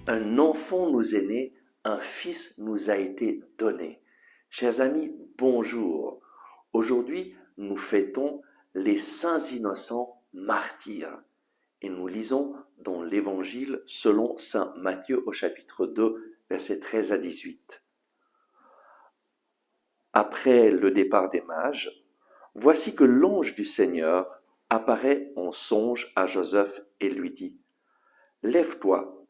Un enfant nous est né, un fils nous a été donné. Chers amis, bonjour. Aujourd'hui, nous fêtons les saints innocents martyrs et nous lisons dans l'Évangile selon saint Matthieu au chapitre 2, versets 13 à 18. Après le départ des mages, voici que l'ange du Seigneur apparaît en songe à Joseph et lui dit : « Lève-toi,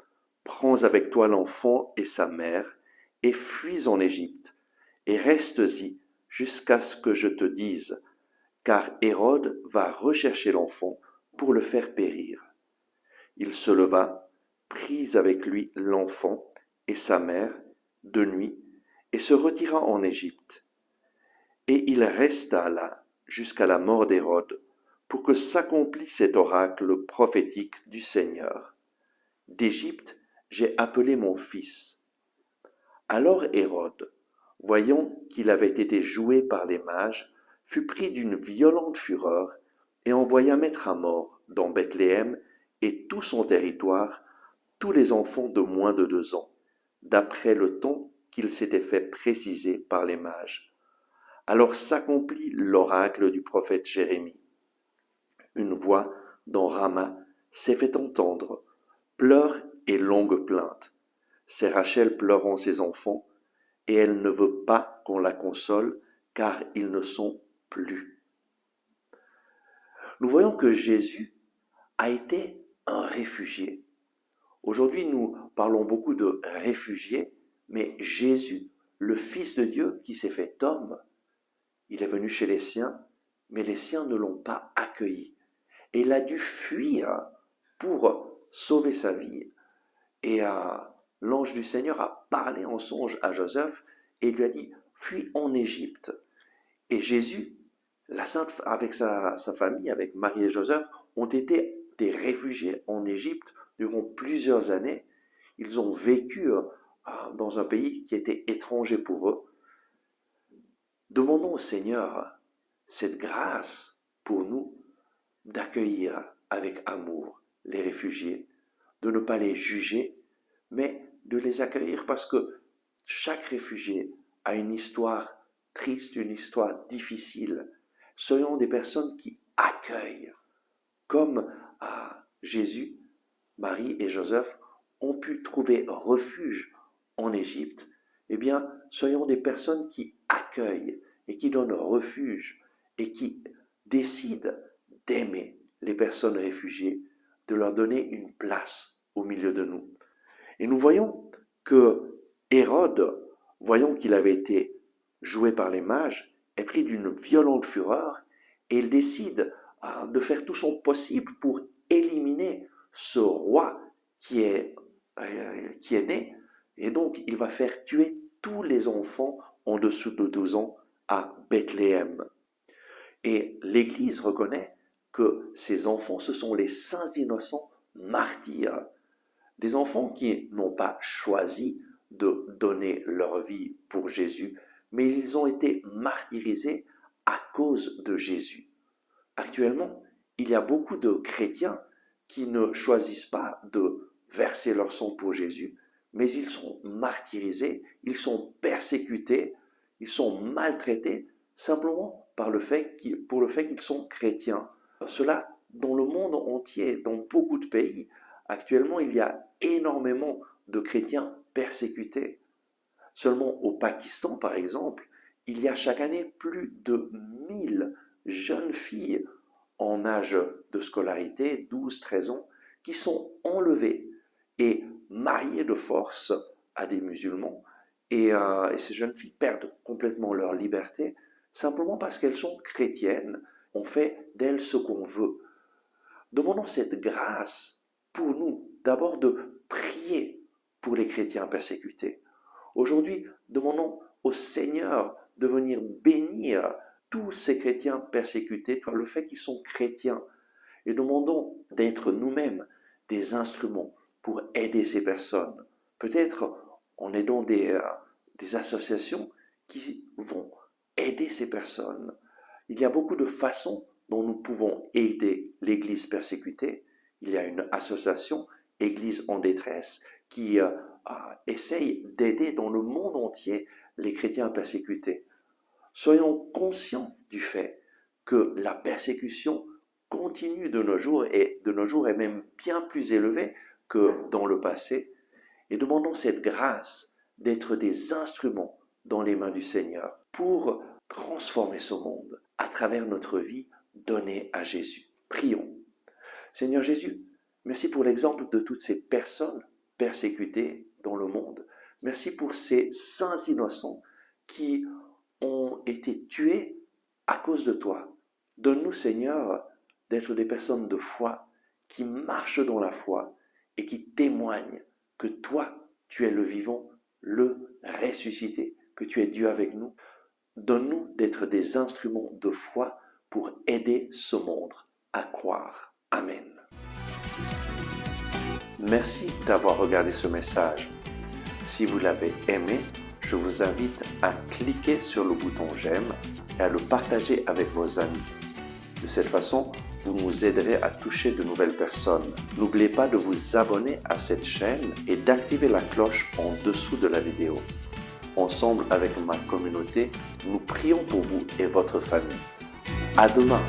prends avec toi l'enfant et sa mère, et fuis en Égypte, et restes-y jusqu'à ce que je te dise, car Hérode va rechercher l'enfant pour le faire périr. » Il se leva, prit avec lui l'enfant et sa mère de nuit, et se retira en Égypte. Et il resta là jusqu'à la mort d'Hérode, pour que s'accomplisse cet oracle prophétique du Seigneur. D'Égypte, j'ai appelé mon fils. Alors Hérode, voyant qu'il avait été joué par les mages, fut pris d'une violente fureur et envoya mettre à mort dans Bethléem et tout son territoire tous les enfants de moins de 2 ans, d'après le temps qu'il s'était fait préciser par les mages. Alors s'accomplit l'oracle du prophète Jérémie. Une voix dans Rama s'est fait entendre, pleurs et longues plaintes. C'est Rachel pleurant ses enfants, et elle ne veut pas qu'on la console, car ils ne sont plus. Nous voyons que Jésus a été un réfugié. Aujourd'hui, nous parlons beaucoup de réfugiés, mais Jésus, le Fils de Dieu qui s'est fait homme, il est venu chez les siens, mais les siens ne l'ont pas accueilli. Et il a dû fuir pour sauver sa vie. Et l'ange du Seigneur a parlé en songe à Joseph et lui a dit « Fuis en Égypte ». Et Jésus, la Sainte, avec sa famille, avec Marie et Joseph, ont été des réfugiés en Égypte durant plusieurs années. Ils ont vécu dans un pays qui était étranger pour eux. Demandons au Seigneur cette grâce pour nous d'accueillir avec amour les réfugiés, de ne pas les juger, mais de les accueillir parce que chaque réfugié a une histoire triste, une histoire difficile. Soyons des personnes qui accueillent, comme Jésus, Marie et Joseph ont pu trouver refuge en Égypte. Eh bien, soyons des personnes qui accueillent et qui donnent refuge et qui décident d'aimer les personnes réfugiées, de leur donner une place au milieu de nous. Et nous voyons que Hérode, voyant qu'il avait été joué par les mages, est pris d'une violente fureur et il décide de faire tout son possible pour éliminer ce roi qui est né. Et donc, il va faire tuer tous les enfants en dessous de 12 ans à Bethléem. Et l'Église reconnaît que ces enfants, ce sont les saints innocents martyrs. Des enfants qui n'ont pas choisi de donner leur vie pour Jésus, mais ils ont été martyrisés à cause de Jésus. Actuellement, il y a beaucoup de chrétiens qui ne choisissent pas de verser leur sang pour Jésus, mais ils sont martyrisés, ils sont persécutés, ils sont maltraités simplement pour le fait qu'ils sont chrétiens. Cela dans le monde entier, dans beaucoup de pays. Actuellement, il y a énormément de chrétiens persécutés. Seulement au Pakistan, par exemple, il y a chaque année plus de 1000 jeunes filles en âge de scolarité, 12-13 ans, qui sont enlevées et mariées de force à des musulmans. Et ces jeunes filles perdent complètement leur liberté simplement parce qu'elles sont chrétiennes. On fait d'elles ce qu'on veut. Demandons cette grâce pour nous, d'abord de prier pour les chrétiens persécutés. Aujourd'hui, demandons au Seigneur de venir bénir tous ces chrétiens persécutés par le fait qu'ils sont chrétiens. Et demandons d'être nous-mêmes des instruments pour aider ces personnes. Peut-être en aidant des associations qui vont aider ces personnes. Il y a beaucoup de façons dont nous pouvons aider l'Église persécutée. Il y a une association, Église en détresse, qui essaye d'aider dans le monde entier les chrétiens persécutés. Soyons conscients du fait que la persécution continue de nos jours et de nos jours est même bien plus élevée que dans le passé. Et demandons cette grâce d'être des instruments dans les mains du Seigneur pour transformer ce monde à travers notre vie donnée à Jésus. Prions. Seigneur Jésus, merci pour l'exemple de toutes ces personnes persécutées dans le monde. Merci pour ces saints innocents qui ont été tués à cause de toi. Donne-nous, Seigneur, d'être des personnes de foi qui marchent dans la foi et qui témoignent que toi, tu es le vivant, le ressuscité, que tu es Dieu avec nous. Donne-nous d'être des instruments de foi pour aider ce monde à croire. Amen. Merci d'avoir regardé ce message. Si vous l'avez aimé, je vous invite à cliquer sur le bouton j'aime et à le partager avec vos amis. De cette façon, vous nous aiderez à toucher de nouvelles personnes. N'oubliez pas de vous abonner à cette chaîne et d'activer la cloche en dessous de la vidéo. Ensemble avec ma communauté, nous prions pour vous et votre famille. À demain!